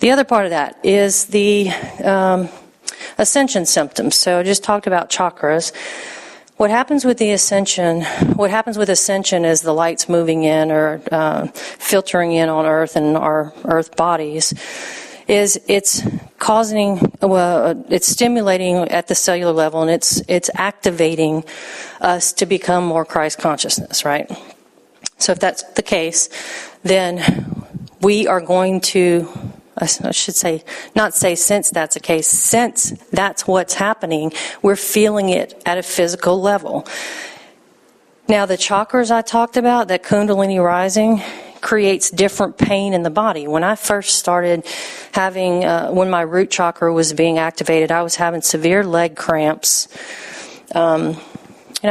The other part of that is the ascension symptoms. So I just talked about chakras. What happens with ascension is the light's moving in or filtering in on Earth and our Earth bodies. It's stimulating at the cellular level, and it's activating us to become more Christ consciousness, right? So if that's the case, then we are going to, I should say, not say since that's the case, since that's what's happening, we're feeling it at a physical level. Now, the chakras I talked about, that Kundalini rising, creates different pain in the body. When I first started having, when my root chakra was being activated, I was having severe leg cramps. And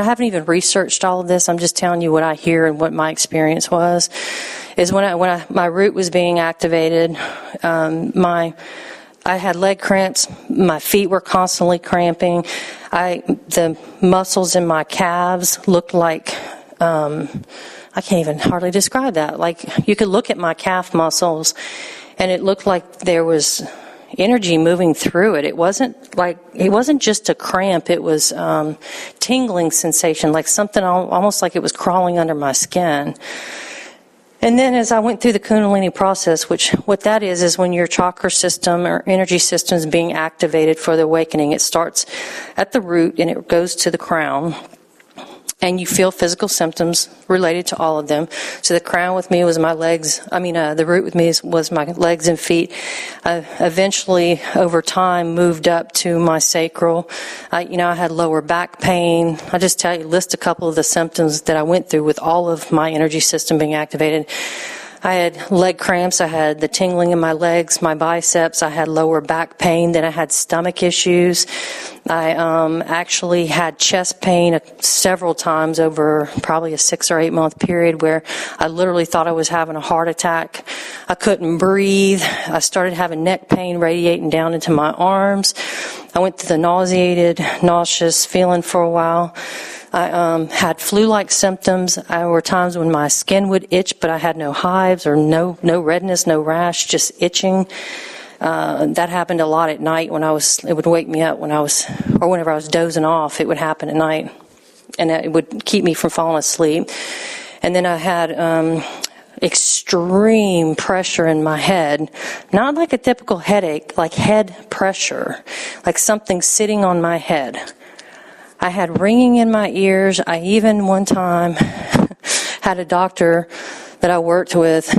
I haven't even researched all of this. I'm just telling you what I hear and what my experience was. Is when my root was being activated, I had leg cramps. My feet were constantly cramping. The muscles in my calves looked like, I can't even hardly describe that. Like, you could look at my calf muscles and it looked like there was energy moving through it. It wasn't just a cramp. It was tingling sensation, like something almost like it was crawling under my skin. And then as I went through the Kundalini process, what that is when your chakra system or energy system is being activated for the awakening. It starts at the root and it goes to the crown. And you feel physical symptoms related to all of them. So the crown with me was my legs. The root with me was my legs and feet. I eventually, over time, moved up to my sacral. I had lower back pain. I'll just list a couple of the symptoms that I went through with all of my energy system being activated. I had leg cramps, I had the tingling in my legs, my biceps, I had lower back pain, then I had stomach issues. I actually had chest pain several times over probably a 6 or 8 month period where I literally thought I was having a heart attack. I couldn't breathe. I started having neck pain radiating down into my arms. I went through the nauseous feeling for a while. I had flu-like symptoms. There were times when my skin would itch, but I had no hives or no redness, no rash, just itching. That happened a lot at night it would wake me up whenever I was dozing off, it would happen at night. And it would keep me from falling asleep. And then I had extreme pressure in my head, not like a typical headache, like head pressure, like something sitting on my head. I had ringing in my ears. I even one time had a doctor that I worked with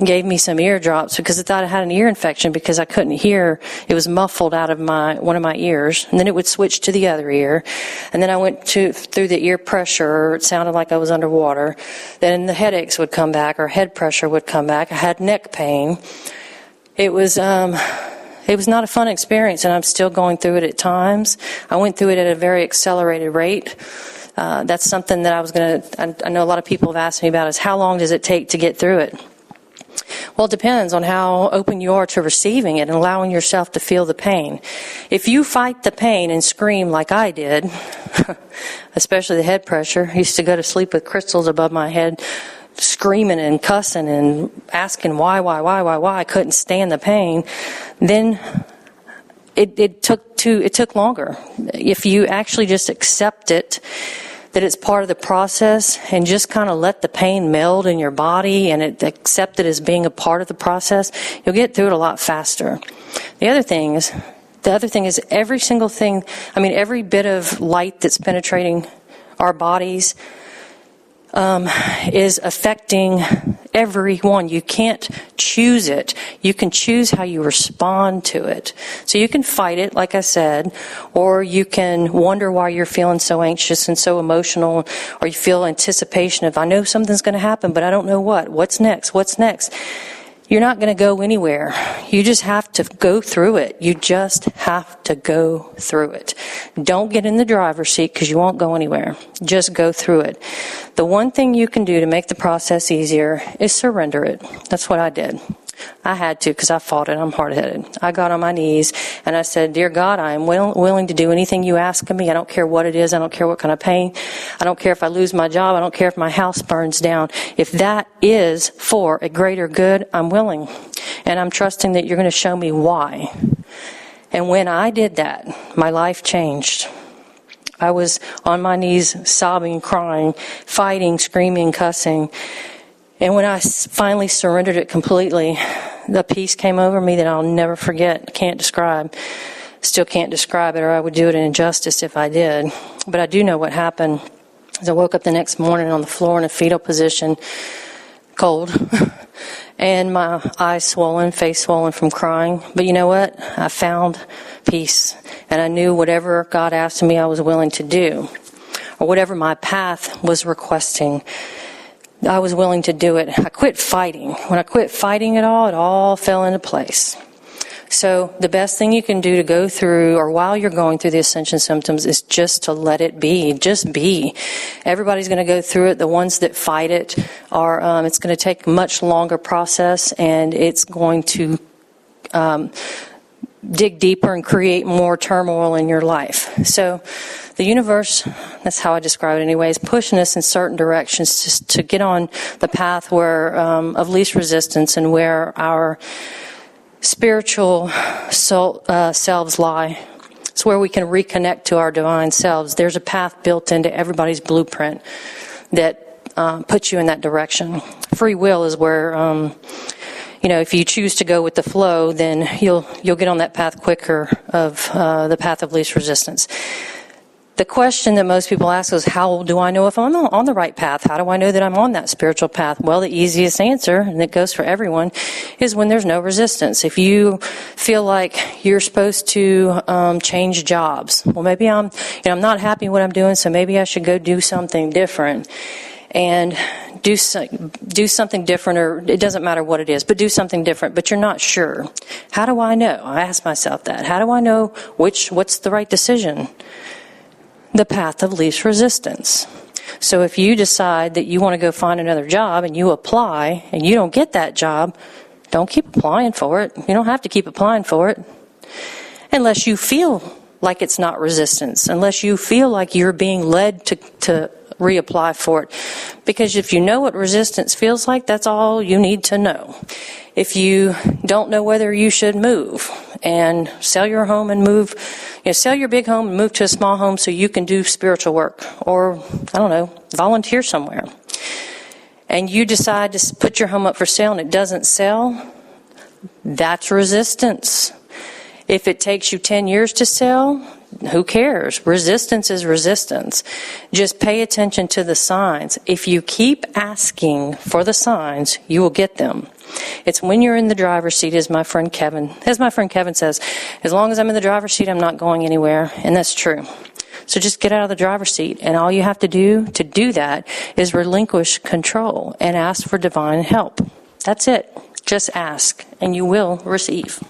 gave me some ear drops because I thought I had an ear infection because I couldn't hear. It was muffled out of one of my ears, and then it would switch to the other ear. And then I went through the ear pressure. It sounded like I was underwater. Then the headaches would come back, or head pressure would come back. I had neck pain. It was not a fun experience, and I'm still going through it at times. I went through it at a very accelerated rate. That's something that I know a lot of people have asked me about, is how long does it take to get through it? Well, it depends on how open you are to receiving it and allowing yourself to feel the pain. If you fight the pain and scream like I did, especially the head pressure, I used to go to sleep with crystals above my head, screaming and cussing and asking why, I couldn't stand the pain, then it took longer. If you actually just accept it, that it's part of the process, and just kind of let the pain meld in your body and accept it as being a part of the process, you'll get through it a lot faster. The other thing is every single thing, every bit of light that's penetrating our bodies is affecting everyone. You can't choose it. You can choose how you respond to it. So you can fight it, like I said, or you can wonder why you're feeling so anxious and so emotional, or you feel anticipation of, I know something's going to happen, but I don't know what. What's next? You're not going to go anywhere. You just have to go through it. You just have to go through it. Don't get in the driver's seat because you won't go anywhere. Just go through it. The one thing you can do to make the process easier is surrender it. That's what I did. I had to, because I fought it. I'm hard-headed. I got on my knees and I said, "Dear God, I am willing to do anything you ask of me. I don't care what it is. I don't care what kind of pain. I don't care if I lose my job. I don't care if my house burns down. If that is for a greater good, I'm willing. And I'm trusting that you're going to show me why." And when I did that, my life changed. I was on my knees, sobbing, crying, fighting, screaming, cussing. And when I finally surrendered it completely, the peace came over me that I'll never forget. Can't describe. Still can't describe it, or I would do it an injustice if I did. But I do know what happened. As I woke up the next morning on the floor in a fetal position, cold, and my eyes swollen, face swollen from crying. But you know what? I found peace. And I knew whatever God asked me, I was willing to do. Or whatever my path was requesting, I was willing to do it. I quit fighting. When I quit fighting it all fell into place. So the best thing you can do to go through, or while you're going through the ascension symptoms, is just to let it be. Just be. Everybody's going to go through it. The ones that fight it are, it's going to take a much longer process, and it's going to dig deeper and create more turmoil in your life. So the universe, that's how I describe it anyways, pushing us in certain directions to get on the path where of least resistance, and where our spiritual selves lie. It's where we can reconnect to our divine selves. There's a path built into everybody's blueprint that puts you in that direction. Free will is where if you choose to go with the flow, then you'll get on that path quicker of the path of least resistance. The question that most people ask is, how do I know if I'm on the right path? How do I know that I'm on that spiritual path? Well, the easiest answer, and it goes for everyone, is when there's no resistance. If you feel like you're supposed to change jobs, well, maybe I'm not happy with what I'm doing, so maybe I should go do something different. And do something different, or it doesn't matter what it is, but do something different, but you're not sure. How do I know? I ask myself that. How do I know what's the right decision? The path of least resistance. So if you decide that you want to go find another job and you apply and you don't get that job, don't keep applying for it. You don't have to keep applying for it unless you feel like it's not resistance, unless you feel like you're being led to reapply for it. Because if you know what resistance feels like, that's all you need to know. If you don't know whether you should move and sell your home and move, sell your big home and move to a small home so you can do spiritual work, or, volunteer somewhere, and you decide to put your home up for sale and it doesn't sell, that's resistance. If it takes you 10 years to sell, who cares? Resistance is resistance. Just pay attention to the signs. If you keep asking for the signs, you will get them. It's when you're in the driver's seat, as my friend Kevin says, as long as I'm in the driver's seat, I'm not going anywhere. And that's true. So just get out of the driver's seat. And all you have to do that is relinquish control and ask for divine help. That's it. Just ask, and you will receive.